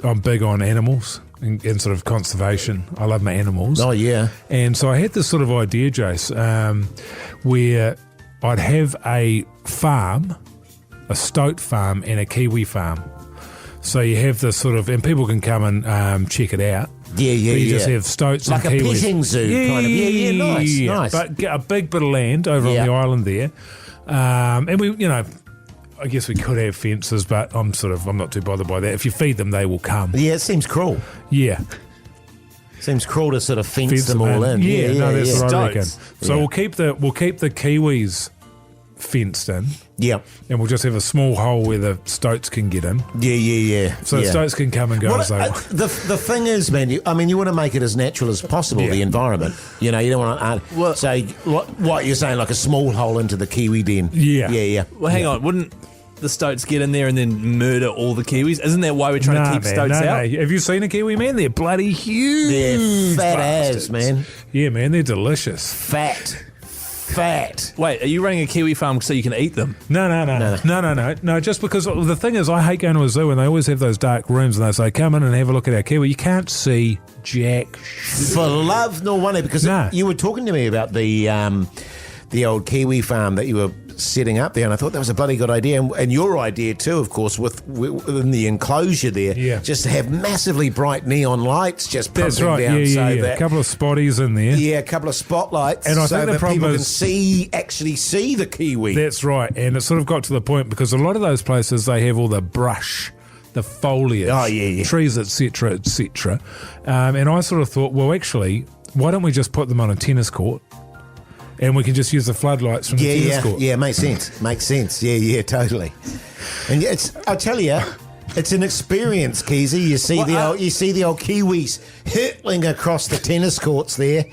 I'm big on animals and sort of conservation. I love my animals. Oh, yeah. And so I had this sort of idea, Jase, where I'd have a farm, a stoat farm and a kiwi farm. So you have this sort of, and people can come and check it out. Yeah. You just have stoats like and kiwis. Like a petting zoo kind of. Yeah, nice. But get a big bit of land over on the island there. And we, I guess we could have fences, but I'm not too bothered by that. If you feed them, they will come. Yeah, it seems cruel. Yeah. Seems cruel to sort of fence them all in. Yeah, that's what I reckon. Stoats. So we'll keep the Kiwis fenced in. Yeah. And we'll just have a small hole where the stoats can get in. Yeah. So the stoats can come and go as they want. The thing is, man, you want to make it as natural as possible, the environment. You don't want to say, what you're saying, like a small hole into the Kiwi den. Yeah. Well, hang on. Wouldn't the stoats get in there and then murder all the Kiwis? Isn't that why we're trying to keep stoats out? No. Have you seen a Kiwi, man? They're bloody huge. They're fat bastards. ass, man. Yeah, man, they're delicious. Fat. Wait, are you running a Kiwi farm so you can eat them? No, just because the thing is, I hate going to a zoo and they always have those dark rooms and they say, come in and have a look at our Kiwi. You can't see jack shit. For love nor money, because you were talking to me about the old Kiwi farm that you were setting up there, and I thought that was a bloody good idea, and your idea too, of course, within the enclosure there, just to have massively bright neon lights just pumping down. A couple of spotties in there. Yeah, a couple of spotlights, and I think the problem people is can actually see the Kiwi. That's right, and it sort of got to the point because a lot of those places they have all the brush, the foliage, trees, etc., etc. And I sort of thought, well, actually, why don't we just put them on a tennis court? And we can just use the floodlights from the tennis court. Yeah, makes sense. Yeah, totally. And I tell you, it's an experience, Keyzie. You see the old Kiwis hurtling across the tennis courts there.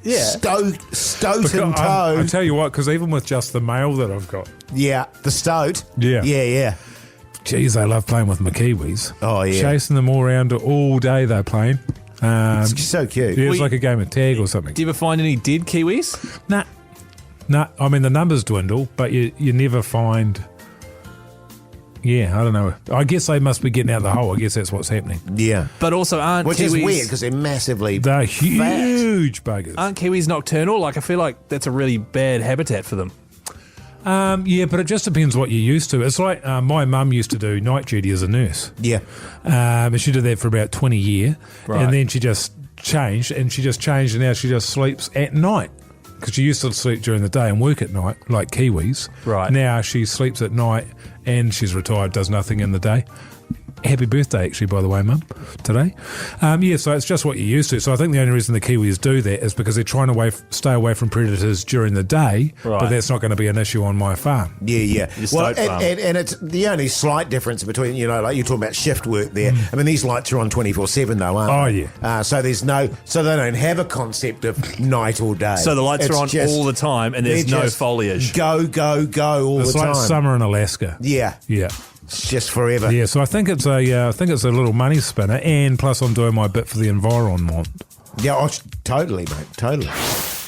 Yeah, stoat and toe. I tell you what, because even with just the male that I've got, the stoat. Yeah. Geez, I love playing with my Kiwis. Oh yeah, chasing them all around all day. They're playing. It's so cute. Yeah, it's like a game of tag or something. Do you ever find any dead Kiwis? Nah. I mean, the numbers dwindle, but you never find... Yeah, I don't know. I guess they must be getting out of the hole. I guess that's what's happening. Yeah. But also aren't Which Kiwis... is weird, because they're massively They're huge buggers. Aren't Kiwis nocturnal? Like, I feel like that's a really bad habitat for them. Yeah, but it just depends what you're used to. It's like my mum used to do night duty as a nurse. Yeah. And she did that for about 20 years. Right. And then she just changed, and now she just sleeps at night. Because she used to sleep during the day and work at night, like Kiwis. Right. Now she sleeps at night and she's retired, does nothing in the day. Happy birthday, actually, by the way, Mum, today. So it's just what you're used to. So I think the only reason the Kiwis do that is because they're trying to stay away from predators during the day, but that's not going to be an issue on my farm. Yeah. Well, and it's the only slight difference between, like you're talking about shift work there. I mean, these lights are on 24/7 though, aren't they? Yeah. So they don't have a concept of night or day. So the lights are on all the time and there's no foliage. Go all the time. It's like summer in Alaska. Yeah. It's just forever. Yeah, so I think it's a little money spinner, and plus I'm doing my bit for the environment. Yeah, totally, mate, totally.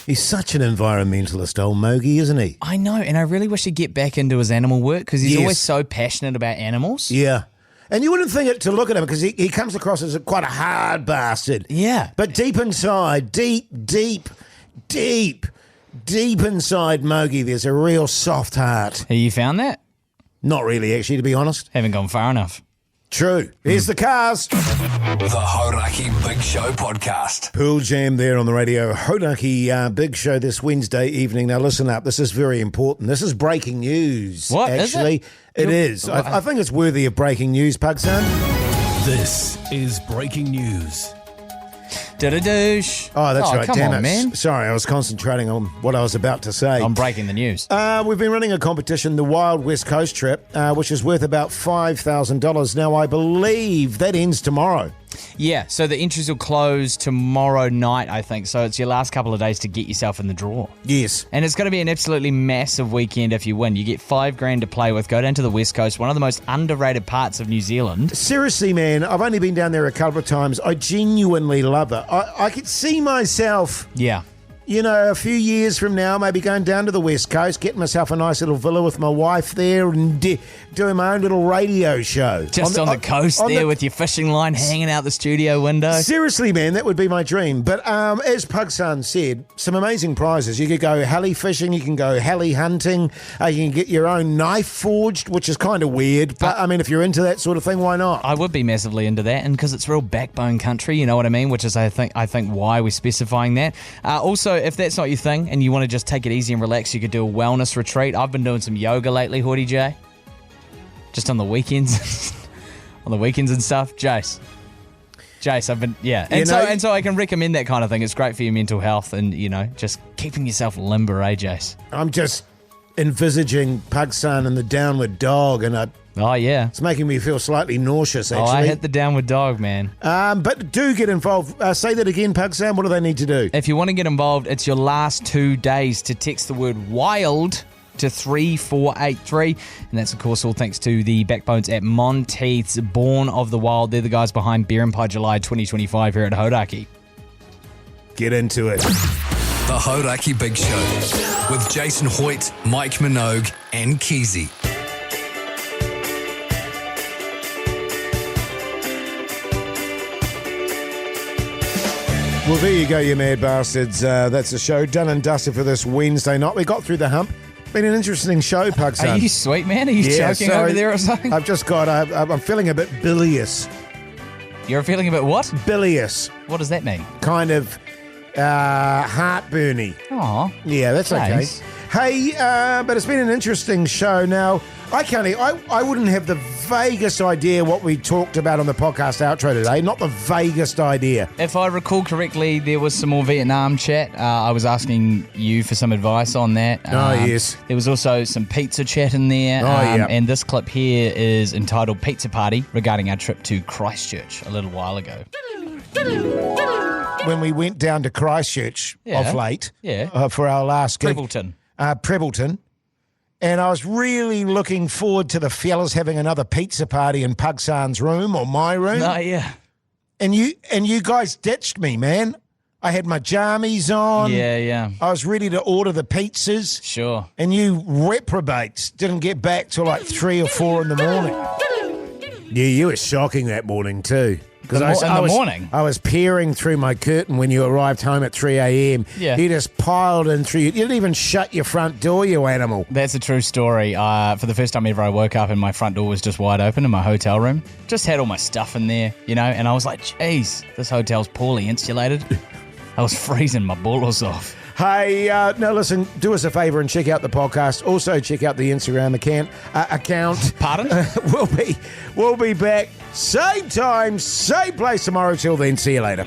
He's such an environmentalist, old Mogey, isn't he? I know, and I really wish he'd get back into his animal work because he's always so passionate about animals. Yeah. And you wouldn't think it to look at him because he comes across as quite a hard bastard. Yeah. But deep inside, deep inside Mogey, there's a real soft heart. Have you found that? Not really, actually, to be honest. Haven't gone far enough. True. Here's the cars. The Hauraki Big Show podcast. Pool Jam there on the Radio Hauraki Big Show this Wednesday evening. Now listen up, this is very important. This is breaking news. What, actually. is it is. I think it's worthy of breaking news, Pugs Dinner. This is breaking news. Da-da-doosh. Oh, that's right. Come Damn on, it. man. Sorry, I was concentrating on what I was about to say. I'm breaking the news. We've been running a competition, the Wild West Coast trip, which is worth about $5,000. Now, I believe that ends tomorrow. Yeah, so the entries will close tomorrow night, I think. So it's your last couple of days to get yourself in the draw. Yes. And it's going to be an absolutely massive weekend if you win. You get $5,000 to play with. Go down to the West Coast, one of the most underrated parts of New Zealand. Seriously, man, I've only been down there a couple of times. I genuinely love it. I could see myself... Yeah. A few years from now, maybe going down to the West Coast, getting myself a nice little villa with my wife there and doing my own little radio show. Just on the coast with your fishing line hanging out the studio window. Seriously, man, that would be my dream. But as Pugsan said, some amazing prizes. You could go heli fishing, you can go heli hunting, you can get your own knife forged, which is kind of weird. But, I mean, if you're into that sort of thing, why not? I would be massively into that, and because it's real backbone country, you know what I mean? Which is, I think why we're specifying that. Also, if that's not your thing and you want to just take it easy and relax, you could do a wellness retreat. I've been doing some yoga lately, Hoyte J. just on the weekends, and stuff. Jase, I've been and so I can recommend that kind of thing. It's great for your mental health and just keeping yourself limber, Jase? I'm just envisaging Pug Son and the downward dog, and it's making me feel slightly nauseous. Actually, I hit the downward dog, man. But do get involved. Say that again, Pug Son. What do they need to do? If you want to get involved, it's your last 2 days to text the word WILD to 3483, and that's of course all thanks to the backbones at Monteith's Born of the Wild. They're the guys behind Beer and Pie July 2025 here at Hauraki. Get into it. The Hauraki Big Show with Jason Hoyte, Mike Minogue and Keyzie. Well, there you go, you mad bastards. That's the show done and dusted for this Wednesday night. We got through the hump. Been an interesting show, Pug Son. Are you sweet, man? Are you choking over there or something? I've just got, I'm feeling a bit bilious. You're feeling a bit what? Bilious. What does that mean? Kind of heartburny. Aw. Yeah, that's Nice. okay. Hey, but it's been an interesting show. Now, I wouldn't have the vaguest idea what we talked about on the podcast outro today. Not the vaguest idea. If I recall correctly, there was some more Vietnam chat. I was asking you for some advice on that. Yes. There was also some pizza chat in there. Yeah. And this clip here is entitled Pizza Party, regarding our trip to Christchurch a little while ago. When we went down to Christchurch of late for our last gig. Prebbleton. And I was really looking forward to the fellas having another pizza party in Pug Son's room or my room. Oh, yeah. And you guys ditched me, man. I had my jammies on. Yeah. I was ready to order the pizzas. Sure. And you reprobates didn't get back till like 3 or 4 in the morning. Yeah, you were shocking that morning too. In the morning? I was peering through my curtain when you arrived home at 3 a.m. Yeah. You just piled in through. You didn't even shut your front door, you animal. That's a true story. For the first time ever, I woke up and my front door was just wide open in my hotel room. Just had all my stuff in there, and I was like, geez, this hotel's poorly insulated. I was freezing my balls off. Hey, now listen, do us a favour and check out the podcast. Also check out the Instagram account. Pardon? We'll be back same time, same place tomorrow. Till then, see you later.